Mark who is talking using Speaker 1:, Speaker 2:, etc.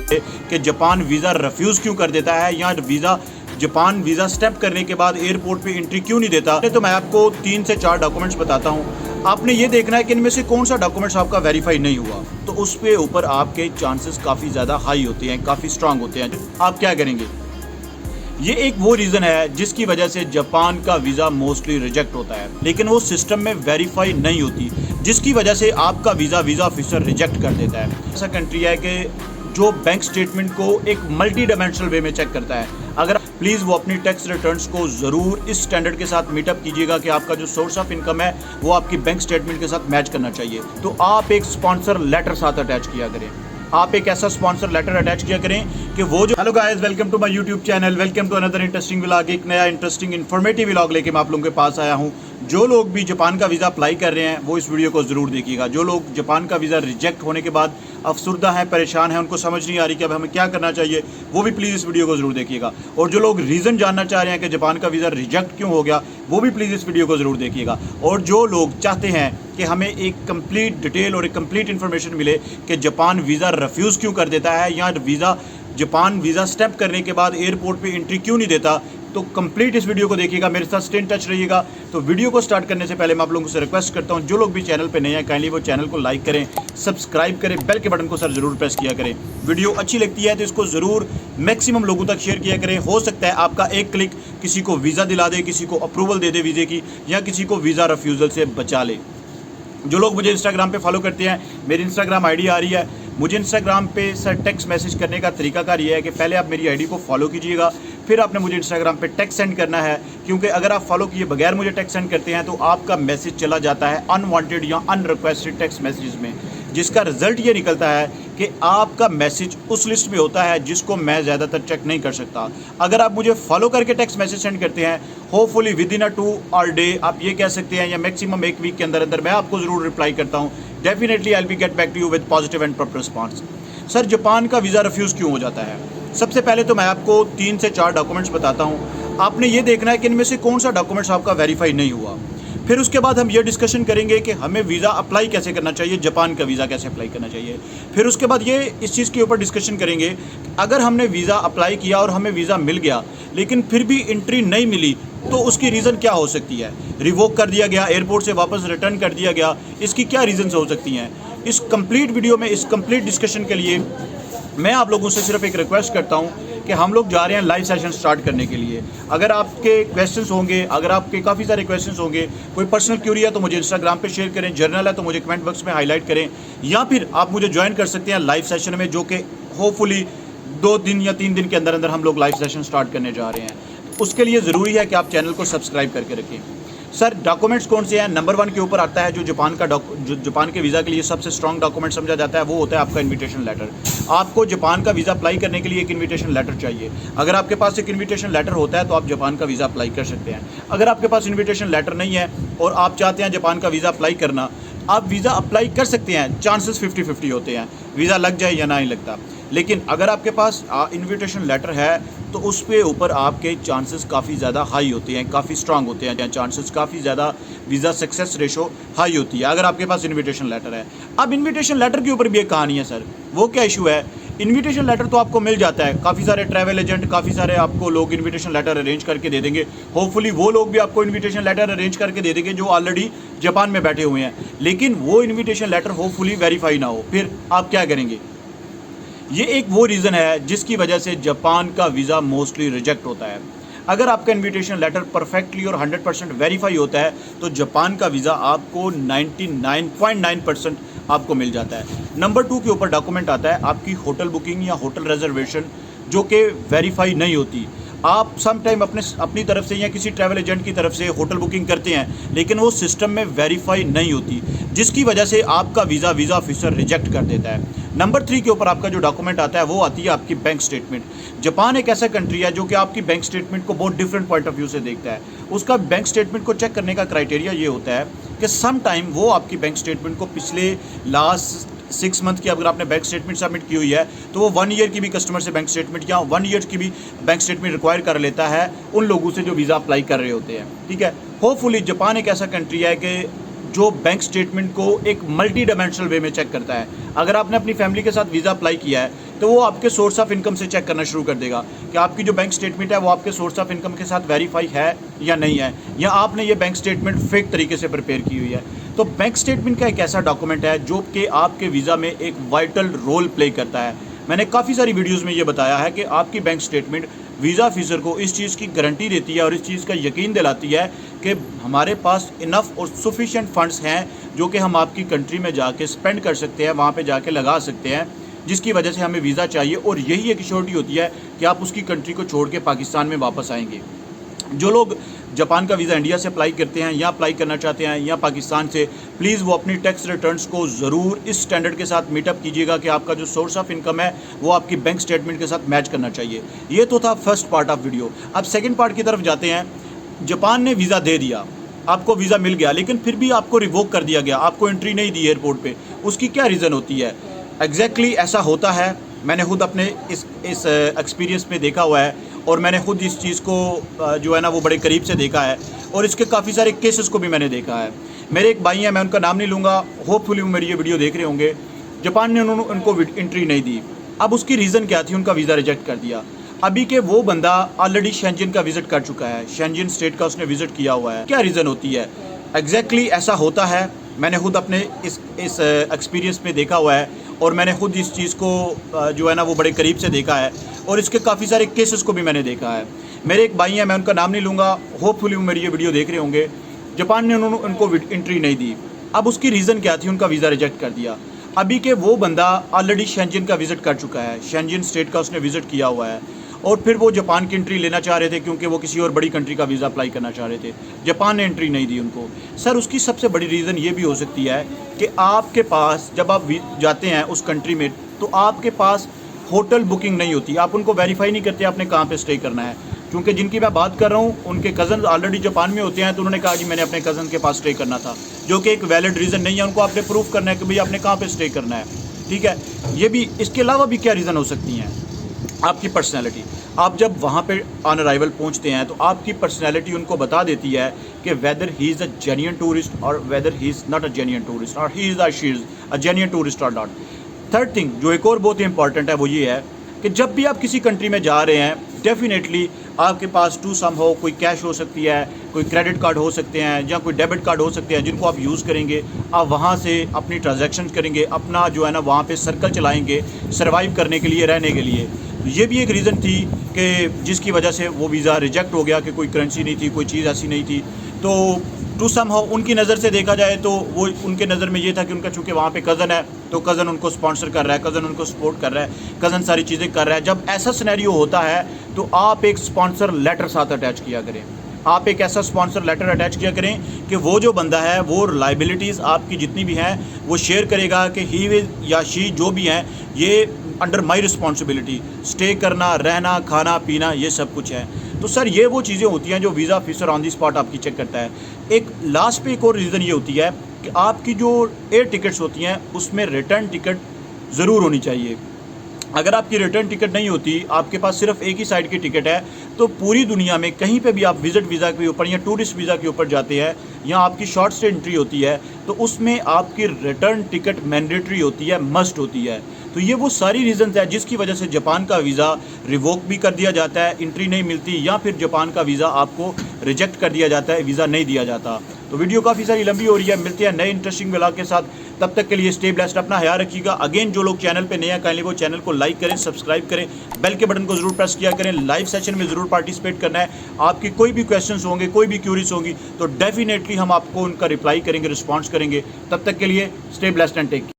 Speaker 1: कि Japan visa refuse क्यों कर देता है या जापान वीज़ा स्टेप करने के बाद एयरपोर्ट पे एंट्री क्यों नहीं देता। तो मैं आपको 3 से 4 डॉक्यूमेंट्स बताता हूँ। आपने ये देखना है कि इनमें से कौन सा डॉक्यूमेंट्स आपका वेरीफाई नहीं हुआ, तो उस पे ऊपर आपके चांसेस काफ़ी ज़्यादा हाई होते हैं, काफ़ी स्ट्रांग होते हैं। आप क्या करेंगे, ये एक वो रीज़न है जिसकी वजह से जापान का वीज़ा मोस्टली रिजेक्ट होता है, लेकिन वो सिस्टम में वेरीफाई नहीं होती, जिसकी वजह से आपका वीज़ा ऑफिसर रिजेक्ट कर देता है। ऐसा कंट्री है कि जो बैंक स्टेटमेंट को एक मल्टी डायमेंशनल वे में चेक करता है। अगर प्लीज़ वो अपनी टैक्स रिटर्न्स को ज़रूर इस स्टैंडर्ड के साथ मीटअप कीजिएगा कि आपका जो सोर्स ऑफ इनकम है वो आपकी बैंक स्टेटमेंट के साथ मैच करना चाहिए। तो आप एक स्पॉन्सर लेटर साथ अटैच किया करें, आप एक ऐसा स्पॉन्सर लेटर अटैच किया करें कि वो जो hello guys, welcome to my YouTube channel, welcome to another interesting vlog. एक नया इंटरेस्टिंग इन्फॉर्मेटिव व्लॉग लेके मैं आप लोगों के पास आया हूं। जो लोग भी जापान का वीज़ा अप्लाई कर रहे हैं वो इस वीडियो को ज़रूर देखिएगा। जो लोग जापान का वीज़ा रिजेक्ट होने के बाद अफसुर्दा हैं, परेशान हैं, उनको समझ नहीं आ रही कि अब हमें क्या करना चाहिए, वो भी प्लीज़ इस वीडियो को ज़रूर देखिएगा। और जो लोग रीज़न जानना चाह रहे हैं कि जापान का वीज़ा रिजेक्ट क्यों हो गया, वो भी प्लीज़ इस वीडियो को ज़रूर देखिएगा। और जो लोग चाहते हैं कि हमें एक कंप्लीट डिटेल और एक कंप्लीट इन्फॉर्मेशन मिले कि जापान वीज़ा रिफ्यूज़ क्यों कर देता है या जापान वीज़ा स्टेप करने के बाद एयरपोर्ट पे एंट्री क्यों नहीं देता, तो कंप्लीट इस वीडियो को देखिएगा, मेरे साथ स्टे इन टच रहिएगा। तो वीडियो को स्टार्ट करने से पहले मैं आप लोगों से रिक्वेस्ट करता हूं, जो लोग भी चैनल पे नए हैं काइंडली वो चैनल को लाइक करें, सब्सक्राइब करें, बेल के बटन को सर ज़रूर प्रेस किया करें। वीडियो अच्छी लगती है तो इसको ज़रूर मैक्सिमम लोगों तक शेयर किया करें। हो सकता है आपका एक क्लिक किसी को वीज़ा दिला दे, किसी को अप्रूवल दे दे वीज़े की, या किसी को वीज़ा रिफ्यूज़ल से बचा ले। जो लोग मुझे इंस्टाग्राम पे फॉलो करते हैं, मेरी इंस्टाग्राम आईडी आ रही है। मुझे इंस्टाग्राम पे सर टेक्स्ट मैसेज करने का तरीकाकार ये है कि पहले आप मेरी आईडी को फॉलो कीजिएगा, फिर आपने मुझे इंस्टाग्राम पे टेक्स्ट सेंड करना है, क्योंकि अगर आप फॉलो किए बगैर मुझे टेक्स्ट सेंड करते हैं तो आपका मैसेज चला जाता है अनवांटेड या अनरिक्वेस्टेड टेक्स्ट मैसेजेस में, जिसका रिजल्ट ये निकलता है कि आपका मैसेज उस लिस्ट में होता है जिसको मैं ज़्यादातर चेक नहीं कर सकता। अगर आप मुझे फॉलो करके टेक्स्ट मैसेज सेंड करते हैं, होपफुली विद इन अ 2 और डे आप ये कह सकते हैं, या मैक्सिमम 1 वीक के अंदर अंदर मैं आपको ज़रूर रिप्लाई करता हूँ। Definitely I will be get back to you with positive and proper response. Sir Japan का वीज़ा रिफ्यूज़ क्यों हो जाता है? सबसे पहले तो मैं आपको 3 से 4 डॉक्यूमेंट्स बताता हूँ। आपने ये देखना है कि इनमें से कौन सा डॉक्यूमेंट्स आपका वेरीफाई नहीं हुआ। फिर उसके बाद हम ये डिस्कशन करेंगे कि हमें वीज़ा अप्लाई कैसे करना चाहिए, जापान का वीज़ा कैसे अप्लाई करना चाहिए। फिर उसके बाद ये इस चीज़ के ऊपर डिस्कशन करेंगे, अगर हमने वीज़ा अप्लाई किया और हमें वीज़ा मिल गया लेकिन फिर भी एंट्री नहीं मिली तो उसकी रीज़न क्या हो सकती है। रिवोक कर दिया गया, एयरपोर्ट से वापस रिटर्न कर दिया गया, इसकी क्या रीज़न्स हो सकती हैं। इस कंप्लीट वीडियो में, इस कंप्लीट डिस्कशन के लिए मैं आप लोगों से सिर्फ एक रिक्वेस्ट करता हूं कि हम लोग जा रहे हैं लाइव सेशन स्टार्ट करने के लिए। अगर आपके क्वेश्चंस होंगे, अगर आपके काफ़ी सारे क्वेश्चंस होंगे, कोई पर्सनल क्यूरी है तो मुझे इंस्टाग्राम पे शेयर करें, जर्नल है तो मुझे कमेंट बॉक्स में हाईलाइट करें, या फिर आप मुझे ज्वाइन कर सकते हैं लाइव सेशन में, जो कि होपफुली 2 दिन या 3 दिन के अंदर अंदर हम लोग लाइव सेशन स्टार्ट करने जा रहे हैं। उसके लिए ज़रूरी है कि आप चैनल को सब्सक्राइब करके रखें। सर डॉक्यूमेंट्स कौन से हैं? नंबर 1 के ऊपर आता है जो जापान के वीज़ा के लिए सबसे स्ट्रॉन्ग डॉक्यूमेंट समझा जाता है, वो होता है आपका इन्विटेशन लेटर। आपको जापान का वीज़ा अप्लाई करने के लिए एक इन्विटेशन लेटर चाहिए। अगर आपके पास एक इन्विटेशन लेटर होता है तो आप जापान का वीज़ा अप्लाई कर सकते हैं। अगर आपके पास इन्विटेशन लेटर नहीं है और आप चाहते हैं जापान का वीज़ा अप्लाई करना, आप वीज़ा अप्लाई कर सकते हैं। चांसेस 50-50 होते हैं, वीज़ा लग जाए या नहीं लगता। लेकिन अगर आपके पास इन्विटेशन लेटर है तो उस पे ऊपर आपके चांसेस काफ़ी ज़्यादा हाई होते हैं, काफ़ी स्ट्रांग होते हैं, चांसेस काफ़ी ज़्यादा वीज़ा सक्सेस रेशो हाई होती है अगर आपके पास इन्विटेशन लेटर है। अब इन्विटेशन लेटर के ऊपर भी एक कहानी है सर। वो क्या इशू है? इन्विटेशन लेटर तो आपको मिल जाता है, काफ़ी सारे ट्रैवल एजेंट, काफ़ी सारे आपको लोग इन्विटेशन लेटर अरेंज करके दे देंगे। होपफुली वो लोग भी आपको इन्विटेशन लेटर अरेंज करके दे देंगे जो ऑलरेडी जापान में बैठे हुए हैं, लेकिन वो इन्विटेशन लेटर होपफुली वेरीफाई ना हो। फिर आप क्या करेंगे? ये एक वो रीज़न है जिसकी वजह से जापान का वीज़ा मोस्टली रिजेक्ट होता है। अगर आपका इन्विटेशन लेटर परफेक्टली और 100% वेरीफाई होता है तो जापान का वीज़ा आपको 99.9% आपको मिल जाता है। नंबर 2 के ऊपर डॉक्यूमेंट आता है आपकी होटल बुकिंग या होटल रिजर्वेशन, जो कि वेरीफाई नहीं होती। आप सम टाइम अपनी तरफ से या किसी ट्रैवल एजेंट की तरफ से होटल बुकिंग करते हैं, लेकिन वो सिस्टम में वेरीफाई नहीं होती, जिसकी वजह से आपका वीज़ा ऑफिसर रिजेक्ट कर देता है। नंबर 3 के ऊपर आपका जो डॉक्यूमेंट आता है वो आती है आपकी बैंक स्टेटमेंट। जापान एक ऐसा कंट्री है जो कि आपकी बैंक स्टेटमेंट को बहुत डिफरेंट पॉइंट ऑफ व्यू से देखता है। उसका बैंक स्टेटमेंट को चेक करने का क्राइटेरिया ये होता है कि सम टाइम वो आपकी बैंक स्टेटमेंट को पिछले लास्ट 6 मंथ की अगर आपने बैंक स्टेटमेंट सबमिट की हुई है तो वो 1 ईयर की भी कस्टमर से बैंक स्टेटमेंट या 1 ईयर की भी बैंक स्टेटमेंट रिक्वायर कर लेता है उन लोगों से जो वीज़ा अप्लाई कर रहे होते हैं। ठीक है, होपफुली जापान एक ऐसा कंट्री है कि जो बैंक स्टेटमेंट को एक मल्टी डायमेंशनल वे में चेक करता है। अगर आपने अपनी फैमिली के साथ वीज़ा अप्लाई किया है तो वो आपके सोर्स ऑफ इनकम से चेक करना शुरू कर देगा कि आपकी जो बैंक स्टेटमेंट है वो आपके सोर्स ऑफ इनकम के साथ वेरीफाई है या नहीं है, या आपने ये बैंक स्टेटमेंट फेक तरीके से प्रिपेयर की हुई है। तो बैंक स्टेटमेंट का एक ऐसा डॉक्यूमेंट है जो कि आपके वीज़ा में एक वाइटल रोल प्ले करता है। मैंने काफ़ी सारी वीडियोज़ में ये बताया है कि आपकी बैंक स्टेटमेंट वीज़ा ऑफिसर को इस चीज़ की गारंटी देती है और इस चीज़ का यकीन दिलाती है कि हमारे पास इनफ और सफिशिएंट फंड्स हैं जो कि हम आपकी कंट्री में जाके स्पेंड कर सकते हैं, वहाँ पे जाके लगा सकते हैं, जिसकी वजह से हमें वीज़ा चाहिए। और यही एक श्योरिटी होती है कि आप उसकी कंट्री को छोड़ के पाकिस्तान में वापस आएंगे। जो लोग जापान का वीज़ा इंडिया से अप्लाई करते हैं या अप्लाई करना चाहते हैं या पाकिस्तान से, प्लीज़ वो अपनी टैक्स रिटर्न्स को ज़रूर इस स्टैंडर्ड के साथ मीटअप कीजिएगा कि आपका जो सोर्स ऑफ इनकम है वो आपकी बैंक स्टेटमेंट के साथ मैच करना चाहिए। ये तो था फर्स्ट पार्ट ऑफ वीडियो। अब सेकंड पार्ट की तरफ जाते हैं। जापान ने वीज़ा दे दिया, आपको वीज़ा मिल गया, लेकिन फिर भी आपको रिवोक कर दिया गया, आपको एंट्री नहीं दी एयरपोर्ट पर। उसकी क्या रीज़न होती है? एग्जैक्टली ऐसा होता है। मैंने खुद अपने इस एक्सपीरियंस में देखा हुआ है और मैंने खुद इस चीज़ को जो है ना वो बड़े करीब से देखा है और इसके काफ़ी सारे केसेस को भी मैंने देखा है। मेरे एक भाई हैं, मैं उनका नाम नहीं लूँगा, होपफुली वो मेरी ये वीडियो देख रहे होंगे। जापान ने उनको एंट्री नहीं दी। अब उसकी रीज़न क्या थी? उनका वीज़ा रिजेक्ट कर दिया। अभी के वो बंदा ऑलरेडी शेंजन का विज़िट कर चुका है, शेंजन स्टेट का उसने विज़िट किया हुआ है। क्या रीज़न होती है? एग्जैक्टली ऐसा होता है। मैंने खुद अपने इस एक्सपीरियंस में देखा हुआ है और मैंने खुद इस चीज़ को जो है ना वो बड़े करीब से देखा है और इसके काफ़ी सारे केसेस को भी मैंने देखा है। मेरे एक भाई हैं, मैं उनका नाम नहीं लूँगा, होपफुली वो मेरी ये वीडियो देख रहे होंगे। जापान ने उनको एंट्री नहीं दी। अब उसकी रीज़न क्या थी? उनका वीज़ा रिजेक्ट कर दिया। अभी के वो बंदा ऑलरेडी शेंजन का विज़िट कर चुका है, शेंजन स्टेट का उसने विज़िट किया हुआ है और फिर वो जापान की एंट्री लेना चाह रहे थे क्योंकि वो किसी और बड़ी कंट्री का वीज़ा अप्लाई करना चाह रहे थे। जापान ने एंट्री नहीं दी उनको। सर, उसकी सबसे बड़ी रीज़न ये भी हो सकती है कि आपके पास जब आप जाते हैं उस कंट्री में तो आपके पास होटल बुकिंग नहीं होती, आप उनको वेरीफाई नहीं करते आपने कहाँ पे स्टे करना है। क्योंकि जिनकी मैं बात कर रहा हूँ उनके कज़न ऑलरेडी जापान में होते हैं, तो उन्होंने कहा जी मैंने अपने कज़न के पास स्टे करना था, जो कि एक वैलिड रीज़न नहीं है। उनको आपने प्रूफ करना है कि भाई आपने कहाँ पे स्टे करना है, ठीक है। ये भी, इसके अलावा भी क्या रीज़न हो सकती हैं? आपकी पर्सनैलिटी। आप जब वहाँ पे ऑन अराइवल पहुँचते हैं तो आपकी पर्सनैलिटी उनको बता देती है कि whether he is a genuine tourist और whether he is not a genuine tourist और ही इज़ और she is a genuine tourist और नॉट। थर्ड थिंग जो एक और बहुत ही इंपॉर्टेंट है वो ये है कि जब भी आप किसी कंट्री में जा रहे हैं डेफिनेटली आपके पास टू सम हो, कोई कैश हो सकती है, कोई क्रेडिट कार्ड हो सकते हैं या कोई डेबिट कार्ड हो सकते हैं जिनको आप यूज़ करेंगे। आप वहाँ से अपनी ट्रांजैक्शन करेंगे, अपना जो है ना वहाँ पे सर्कल चलाएंगे सर्वाइव करने के लिए, रहने के लिए। ये भी एक रीज़न थी कि जिसकी वजह से वो वीज़ा रिजेक्ट हो गया कि कोई करेंसी नहीं थी, कोई चीज़ ऐसी नहीं थी। तो टू सम हो उनकी नज़र से देखा जाए तो वो उनके नज़र में ये था कि उनका चूँकि वहाँ पे कज़न है तो कज़न उनको स्पॉन्सर कर रहा है, कज़न उनको सपोर्ट कर रहा है, कज़न सारी चीज़ें कर रहा है। जब ऐसा सिनेरियो होता है तो आप एक स्पॉन्सर लेटर साथ अटैच किया करें। आप एक ऐसा स्पॉन्सर लेटर अटैच किया करें कि वो जो बंदा है वो लाइबिलिटीज़ आपकी जितनी भी हैं वो शेयर करेगा कि ही या शी जो भी हैं ये अंडर माई रिस्पॉन्सिबिलिटी, स्टे करना, रहना, खाना पीना, ये सब कुछ है। तो सर ये वो चीज़ें होती हैं जो visa officer on the spot आपकी चेक करता है। एक लास्ट पे एक और रीज़न ये होती है कि आपकी जो एयर टिकट्स होती हैं उसमें रिटर्न टिकट ज़रूर होनी चाहिए। अगर आपकी रिटर्न टिकट नहीं होती, आपके पास सिर्फ एक ही साइड की टिकट है, तो पूरी दुनिया में कहीं पे भी आप विज़िट वीज़ा के ऊपर या टूरिस्ट वीज़ा के ऊपर जाते हैं या आपकी शॉर्ट स्टे एंट्री होती है तो उसमें आपकी रिटर्न टिकट मैंडेटरी होती है, मस्ट होती है। तो ये वो सारी रीज़न्स है जिसकी वजह से जापान का वीज़ा रिवोक भी कर दिया जाता है, एंट्री नहीं मिलती, या फिर जापान का वीज़ा आपको रिजेक्ट कर दिया जाता है, वीज़ा नहीं दिया जाता। तो वीडियो काफ़ी सारी लंबी हो रही है। मिलते हैं नए इंटरेस्टिंग व्लॉग के साथ, तब तक के लिए स्टे ब्लेस्ड, अपना ख्याल रखिएगा। अगेन जो लोग चैनल पे नए हैं काइंडली वो चैनल को लाइक करें, सब्सक्राइब करें, बेल के बटन को ज़रूर प्रेस किया करें। लाइव सेशन में ज़रूर पार्टिसिपेट करना है। आपकी कोई भी क्वेश्चंस होंगे, कोई भी क्यूरीज होंगी तो डेफिनेटली हम आपको उनका रिप्लाई करेंगे, रिस्पॉन्स करेंगे। तब तक के लिए stay blessed and take care.